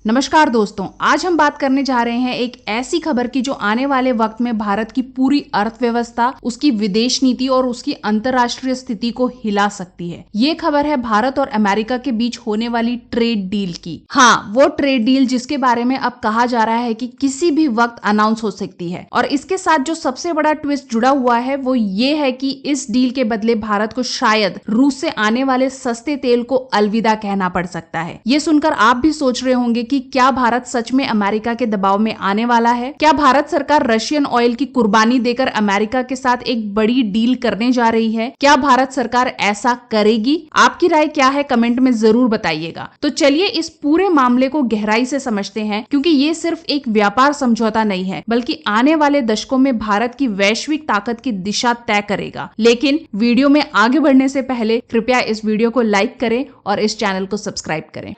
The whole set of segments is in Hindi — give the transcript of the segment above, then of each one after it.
नमस्कार दोस्तों, आज हम बात करने जा रहे हैं एक ऐसी खबर की जो आने वाले वक्त में भारत की पूरी अर्थव्यवस्था, उसकी विदेश नीति और उसकी अंतर्राष्ट्रीय स्थिति को हिला सकती है। ये खबर है भारत और अमेरिका के बीच होने वाली ट्रेड डील की। हाँ, वो ट्रेड डील जिसके बारे में अब कहा जा रहा है कि किसी भी वक्त अनाउंस हो सकती है। और इसके साथ जो सबसे बड़ा ट्विस्ट जुड़ा हुआ है वो ये है कि इस डील के बदले भारत को शायद रूस से आने वाले सस्ते तेल को अलविदा कहना पड़ सकता है। ये सुनकर आप भी सोच रहे होंगे कि क्या भारत सच में अमेरिका के दबाव में आने वाला है? क्या भारत सरकार रशियन ऑयल की कुर्बानी देकर अमेरिका के साथ एक बड़ी डील करने जा रही है? क्या भारत सरकार ऐसा करेगी? आपकी राय क्या है? कमेंट में जरूर बताइएगा। तो चलिए इस पूरे मामले को गहराई से समझते हैं, क्योंकि ये सिर्फ एक व्यापार समझौता नहीं है, बल्कि आने वाले दशकों में भारत की वैश्विक ताकत की दिशा तय करेगा। लेकिन वीडियो में आगे बढ़ने से पहले कृपया इस वीडियो को लाइक करें और इस चैनल को सब्सक्राइब करें।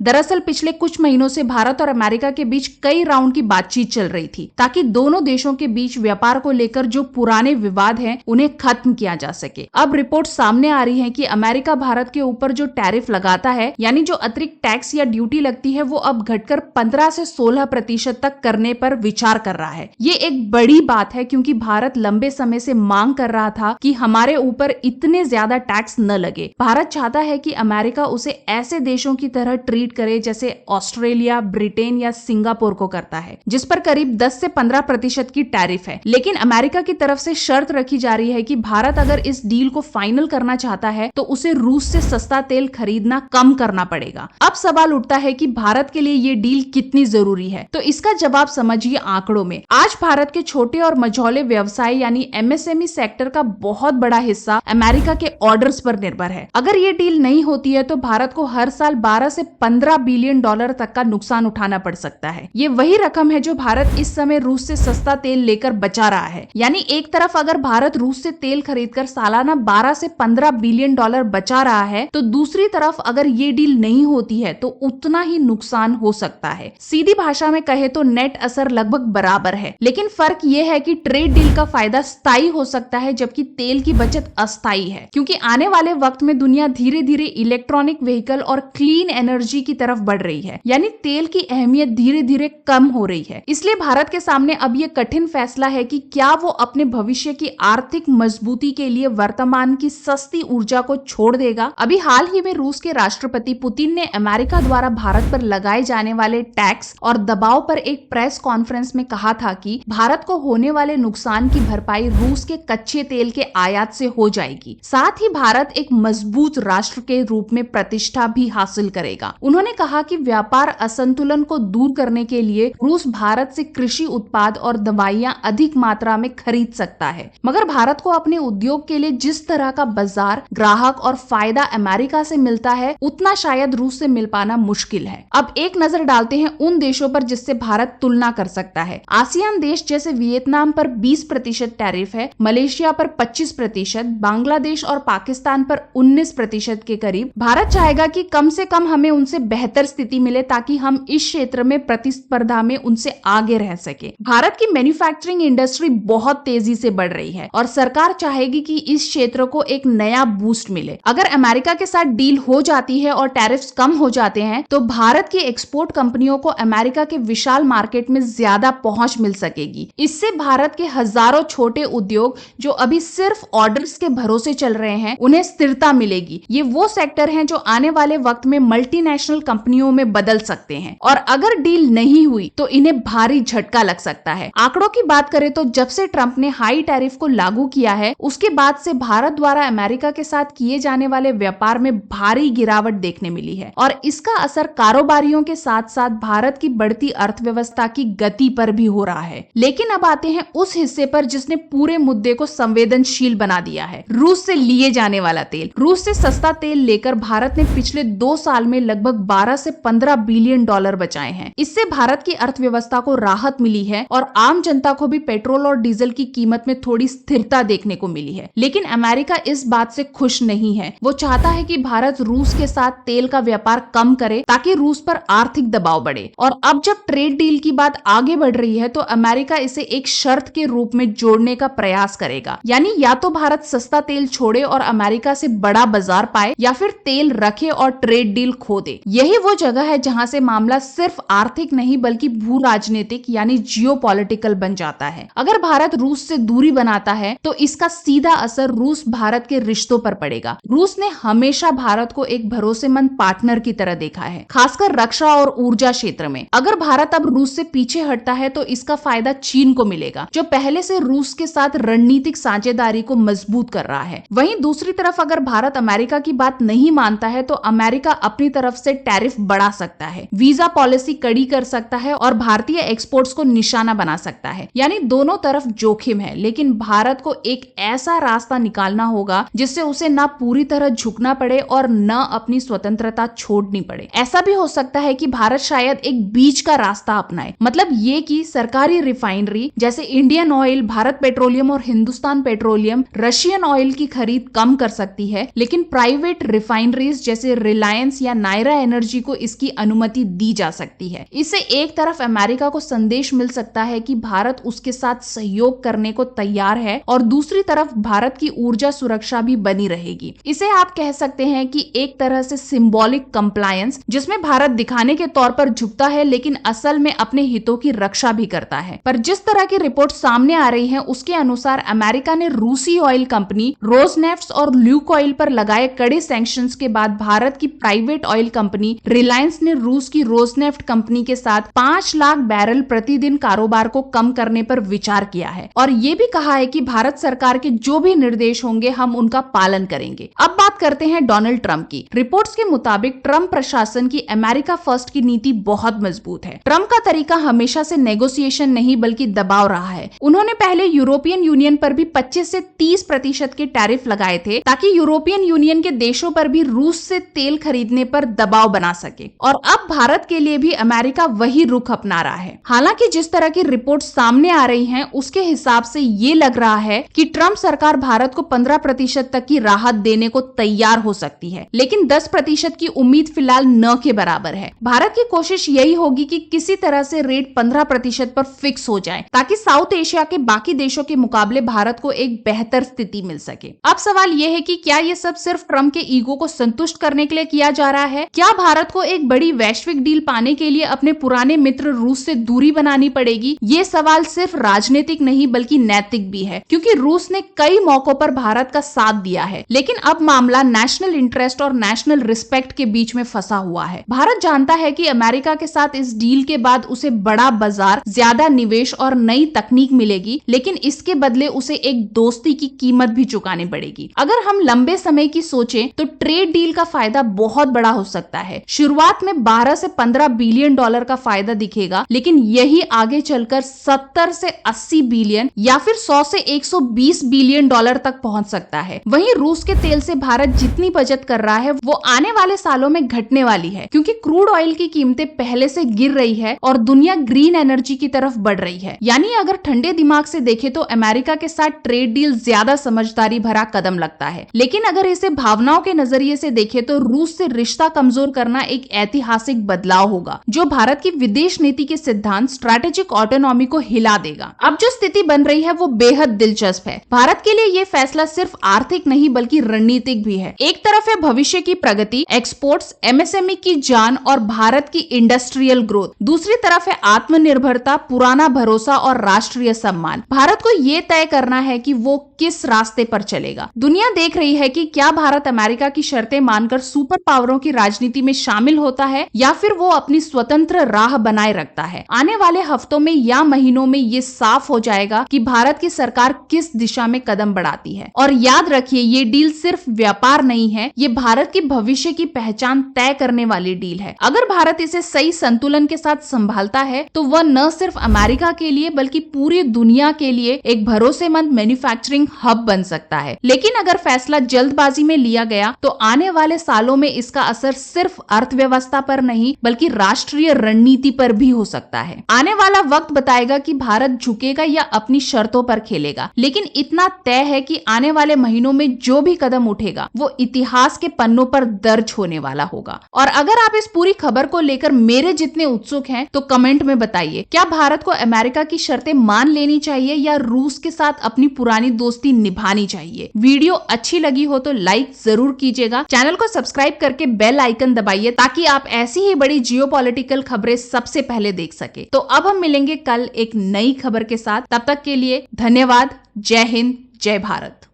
दरअसल पिछले कुछ महीनों से भारत और अमेरिका के बीच कई राउंड की बातचीत चल रही थी, ताकि दोनों देशों के बीच व्यापार को लेकर जो पुराने विवाद हैं उन्हें खत्म किया जा सके। अब रिपोर्ट सामने आ रही है कि अमेरिका भारत के ऊपर जो टैरिफ लगाता है, यानी जो अतिरिक्त टैक्स या ड्यूटी लगती है, वो अब घटकर 15 से 16% तक करने पर विचार कर रहा है। ये एक बड़ी बात है, क्योंकि भारत लंबे समय से मांग कर रहा था कि हमारे ऊपर इतने ज्यादा टैक्स न लगे। भारत चाहता है कि अमेरिका उसे ऐसे देशों की तरह ट्रीट करे जैसे ऑस्ट्रेलिया, ब्रिटेन या सिंगापुर को करता है, जिस पर करीब 10 से 15% की टैरिफ है। लेकिन अमेरिका की तरफ से शर्त रखी जा रही है कि भारत अगर इस डील को फाइनल करना चाहता है तो उसे रूस से सस्ता तेल खरीदना कम करना पड़ेगा। अब सवाल उठता है कि भारत के लिए ये डील कितनी जरूरी है, तो इसका जवाब समझिए आंकड़ों में। आज भारत के छोटे और मझौले व्यवसाय यानी एमएसएमई सेक्टर का बहुत बड़ा हिस्सा अमेरिका के ऑर्डर्स पर निर्भर है। अगर ये डील नहीं होती है तो भारत को हर साल 12 से 15 बिलियन डॉलर तक का नुकसान उठाना पड़ सकता है। ये वही रकम है जो भारत इस समय रूस से सस्ता तेल लेकर बचा रहा है। यानी एक तरफ अगर भारत रूस से तेल खरीदकर सालाना 12 से 15 बिलियन डॉलर बचा रहा है, तो दूसरी तरफ अगर ये डील नहीं होती है तो उतना ही नुकसान हो सकता है। सीधी भाषा में कहे तो नेट असर लगभग बराबर है, लेकिन फर्क ये है कि ट्रेड डील का फायदा स्थायी हो सकता है, जबकि तेल की बचत अस्थायी है। क्योंकि आने वाले वक्त में दुनिया धीरे धीरे इलेक्ट्रॉनिक व्हीकल और क्लीन एनर्जी की तरफ बढ़ रही है, यानी तेल की अहमियत धीरे धीरे कम हो रही है। इसलिए भारत के सामने अब ये कठिन फैसला है कि क्या वो अपने भविष्य की आर्थिक मजबूती के लिए वर्तमान की सस्ती ऊर्जा को छोड़ देगा। अभी हाल ही में रूस के राष्ट्रपति पुतिन ने अमेरिका द्वारा भारत पर लगाए जाने वाले टैक्स और दबाव पर एक प्रेस कॉन्फ्रेंस में कहा था कि भारत को होने वाले नुकसान की भरपाई रूस के कच्चे तेल के आयात से हो जाएगी। साथ ही भारत एक मजबूत राष्ट्र के रूप में प्रतिष्ठा भी हासिल करेगा। उन्होंने कहा कि व्यापार असंतुलन को दूर करने के लिए रूस भारत से कृषि उत्पाद और दवाइयां अधिक मात्रा में खरीद सकता है, मगर भारत को अपने उद्योग के लिए जिस तरह का बाजार, ग्राहक और फायदा अमेरिका से मिलता है, उतना शायद रूस से मिल पाना मुश्किल है। अब एक नजर डालते हैं उन देशों पर जिससे भारत तुलना कर सकता है। आसियान देश जैसे वियतनाम पर 20% टैरिफ है, मलेशिया पर 25%, बांग्लादेश और पाकिस्तान पर 19% के करीब। भारत चाहेगा कि कम से कम हमें उनसे बेहतर स्थिति मिले, ताकि हम इस क्षेत्र में प्रतिस्पर्धा में उनसे आगे रह सके। भारत की मैन्युफैक्चरिंग इंडस्ट्री बहुत तेजी से बढ़ रही है और सरकार चाहेगी कि इस क्षेत्र को एक नया बूस्ट मिले। अगर अमेरिका के साथ डील हो जाती है और टैरिफ्स कम हो जाते हैं, तो भारत की एक्सपोर्ट कंपनियों को अमेरिका के विशाल मार्केट में ज्यादा पहुंच मिल सकेगी। इससे भारत के हजारों छोटे उद्योग जो अभी सिर्फ ऑर्डर्स के भरोसे चल रहे हैं, उन्हें स्थिरता मिलेगी। ये वो सेक्टर हैं जो आने वाले वक्त में मल्टीनेशनल कंपनियों में बदल सकते हैं, और अगर डील नहीं हुई तो इन्हें भारी झटका लग सकता है। आंकड़ों की बात करें तो जब से ट्रंप ने हाई टैरिफ को लागू किया है, उसके बाद से भारत द्वारा अमेरिका के साथ किए जाने वाले व्यापार में भारी गिरावट देखने मिली है, और इसका असर कारोबारियों के साथ साथ भारत की बढ़ती अर्थव्यवस्था की गति पर भी हो रहा है। लेकिन अब आते हैं उस हिस्से पर जिसने पूरे मुद्दे को संवेदनशील बना दिया है, रूस से लिए जाने वाला तेल। रूस से सस्ता तेल लेकर भारत ने पिछले 2 साल में लगभग 12 से 15 बिलियन डॉलर बचाए हैं। इससे भारत की अर्थव्यवस्था को राहत मिली है और आम जनता को भी पेट्रोल और डीजल की कीमत में थोड़ी स्थिरता देखने को मिली है। लेकिन अमेरिका इस बात से खुश नहीं है। वो चाहता है कि भारत रूस के साथ तेल का व्यापार कम करे ताकि रूस पर आर्थिक दबाव बढ़े। और अब जब ट्रेड डील की बात आगे बढ़ रही है तो अमेरिका इसे एक शर्त के रूप में जोड़ने का प्रयास करेगा। यानी या तो भारत सस्ता तेल छोड़े और अमेरिका से बड़ा बाजार पाए या फिर तेल रखे और ट्रेड डील खो दे। यही वो जगह है जहां से मामला सिर्फ आर्थिक नहीं बल्कि भू राजनीतिक यानी जियोपॉलिटिकल बन जाता है। अगर भारत रूस से दूरी बनाता है तो इसका सीधा असर रूस भारत के रिश्तों पर पड़ेगा। रूस ने हमेशा भारत को एक भरोसेमंद पार्टनर की तरह देखा है, खासकर रक्षा और ऊर्जा क्षेत्र में। अगर भारत अब रूस से पीछे हटता है तो इसका फायदा चीन को मिलेगा, जो पहले से रूस के साथ रणनीतिक साझेदारी को मजबूत कर रहा है। वहीं दूसरी तरफ अगर भारत अमेरिका की बात नहीं मानता है तो अमेरिका अपनी तरफ से टैरिफ बढ़ा सकता है, वीजा पॉलिसी कड़ी कर सकता है और भारतीय एक्सपोर्ट्स को निशाना बना सकता है। यानी दोनों तरफ जोखिम है, लेकिन भारत को एक ऐसा रास्ता निकालना होगा जिससे उसे ना पूरी तरह झुकना पड़े और न अपनी स्वतंत्रता छोड़नी पड़े। ऐसा भी हो सकता है कि भारत शायद एक बीच का रास्ता अपनाए, मतलब ये कि सरकारी रिफाइनरी जैसे इंडियन ऑयल, भारत पेट्रोलियम और हिंदुस्तान पेट्रोलियम रशियन ऑयल की खरीद कम कर सकती है, लेकिन प्राइवेट रिफाइनरीज जैसे रिलायंस या नायरा एनर्जी को इसकी अनुमति दी जा सकती है। इससे एक तरफ अमेरिका को संदेश मिल सकता है कि भारत उसके साथ सहयोग करने को तैयार है और दूसरी तरफ भारत की ऊर्जा सुरक्षा भी बनी रहेगी। इसे आप कह सकते हैं कि एक तरह से सिंबॉलिक कंप्लायंस, जिसमें भारत दिखाने के तौर पर झुकता है लेकिन असल में अपने हितों की रक्षा भी करता है। पर जिस तरह की रिपोर्ट सामने आ रही है उसके अनुसार अमेरिका ने रूसी ऑयल कंपनी रोजनेफ्ट और ल्यूकॉयल पर लगाए कड़े सैंक्शंस के बाद भारत की प्राइवेट ऑयल कंपनी रिलायंस ने रूस की रोजनेफ्ट कंपनी के साथ 5 लाख बैरल प्रतिदिन कारोबार को कम करने पर विचार किया है और ये भी कहा है कि भारत सरकार के जो भी निर्देश होंगे हम उनका पालन करेंगे। अब बात करते हैं डोनाल्ड ट्रंप की। रिपोर्ट्स के मुताबिक ट्रंप प्रशासन की अमेरिका फर्स्ट की नीति बहुत मजबूत है। ट्रंप का तरीका हमेशा से नेगोशिएशन नहीं बल्कि दबाव रहा है। उन्होंने पहले यूरोपियन यूनियन पर भी 25 से 30% के टैरिफ लगाए थे ताकि यूरोपियन यूनियन के देशों पर भी रूस से तेल खरीदने पर दबाव बना सके और अब भारत के लिए भी अमेरिका वही रुख अपना रहा है। हालांकि जिस तरह की रिपोर्ट सामने आ रही हैं उसके हिसाब से ये लग रहा है कि ट्रंप सरकार भारत को 15% तक की राहत देने को तैयार हो सकती है, लेकिन 10% की उम्मीद फिलहाल न के बराबर है। भारत की कोशिश यही होगी कि किसी तरह से रेट 15% पर फिक्स हो जाए ताकि साउथ एशिया के बाकी देशों के मुकाबले भारत को एक बेहतर स्थिति मिल सके। अब सवाल यह है कि क्या ये सब सिर्फ ट्रंप के ईगो को संतुष्ट करने के लिए किया जा रहा है? क्या भारत को एक बड़ी वैश्विक डील पाने के लिए अपने पुराने मित्र रूस से दूरी बनानी पड़ेगी? ये सवाल सिर्फ राजनीतिक नहीं बल्कि नैतिक भी है, क्योंकि रूस ने कई मौकों पर भारत का साथ दिया है, लेकिन अब मामला नेशनल इंटरेस्ट और नेशनल रिस्पेक्ट के बीच में फंसा हुआ है। भारत जानता है कि अमेरिका के साथ इस डील के बाद उसे बड़ा बाजार, ज्यादा निवेश और नई तकनीक मिलेगी, लेकिन इसके बदले उसे एक दोस्ती की कीमत भी चुकानी पड़ेगी। अगर हम लंबे समय की सोचें तो ट्रेड डील का फायदा बहुत बड़ा हो सकता है। शुरुआत में 12 से 15 बिलियन डॉलर का फायदा दिखेगा, लेकिन यही आगे चलकर 70 से 80 बिलियन या फिर 100 से 120 बिलियन डॉलर तक पहुंच सकता है। वहीं रूस के तेल से भारत जितनी बचत कर रहा है वो आने वाले सालों में घटने वाली है, क्योंकि क्रूड ऑयल की कीमतें पहले से गिर रही है और दुनिया ग्रीन एनर्जी की तरफ बढ़ रही है। यानी अगर ठंडे दिमाग से देखें तो अमेरिका के साथ ट्रेड डील ज्यादा समझदारी भरा कदम लगता है, लेकिन अगर इसे भावनाओं के नजरिए से देखें तो रूस से रिश्ता कमजोर करना एक ऐतिहासिक बदलाव होगा जो भारत की विदेश नीति के सिद्धांत स्ट्रैटेजिक ऑटोनॉमी को हिला देगा। अब जो स्थिति बन रही है वो बेहद दिलचस्प है। भारत के लिए ये फैसला सिर्फ आर्थिक नहीं बल्कि रणनीतिक भी है। एक तरफ है भविष्य की प्रगति, एक्सपोर्ट्स, एमएसएमई की जान और भारत की इंडस्ट्रियल ग्रोथ, दूसरी तरफ है आत्मनिर्भरता, पुराना भरोसा और राष्ट्रीय सम्मान। भारत को ये तय करना है कि वो किस रास्ते पर चलेगा। दुनिया देख रही है कि क्या भारत अमेरिका की शर्तें मानकर सुपर पावरों की राजनीति में शामिल होता है या फिर वो अपनी स्वतंत्र राह बनाए रखता है। आने वाले हफ्तों में या महीनों में ये साफ हो जाएगा कि भारत की सरकार किस दिशा में कदम बढ़ाती है। और याद रखिए, ये डील सिर्फ व्यापार नहीं है, ये भारत की भविष्य की पहचान तय करने वाली डील है। अगर भारत इसे सही संतुलन के साथ संभालता है तो वह न सिर्फ अमेरिका के लिए बल्कि पूरी दुनिया के लिए एक भरोसेमंद मैन्युफैक्चरिंग हब बन सकता है। लेकिन अगर फैसला जल्दबाजी में लिया गया तो आने वाले सालों में इसका असर सिर्फ सिर्फ अर्थव्यवस्था पर नहीं बल्कि राष्ट्रीय रणनीति पर भी हो सकता है। आने वाला वक्त बताएगा कि भारत झुकेगा या अपनी शर्तों पर खेलेगा, लेकिन इतना तय है कि आने वाले महीनों में जो भी कदम उठेगा वो इतिहास के पन्नों पर दर्ज होने वाला होगा। और अगर आप इस पूरी खबर को लेकर मेरे जितने उत्सुक हैं तो कमेंट में बताइए, क्या भारत को अमेरिका की शर्तें मान लेनी चाहिए या रूस के साथ अपनी पुरानी दोस्ती निभानी चाहिए? वीडियो अच्छी लगी हो तो लाइक जरूर कीजिएगा, चैनल को सब्सक्राइब करके बेल आइकन दबाइए ताकि आप ऐसी ही बड़ी जियोपॉलिटिकल खबरें सबसे पहले देख सके। तो अब हम मिलेंगे कल एक नई खबर के साथ, तब तक के लिए धन्यवाद। जय हिंद, जय भारत।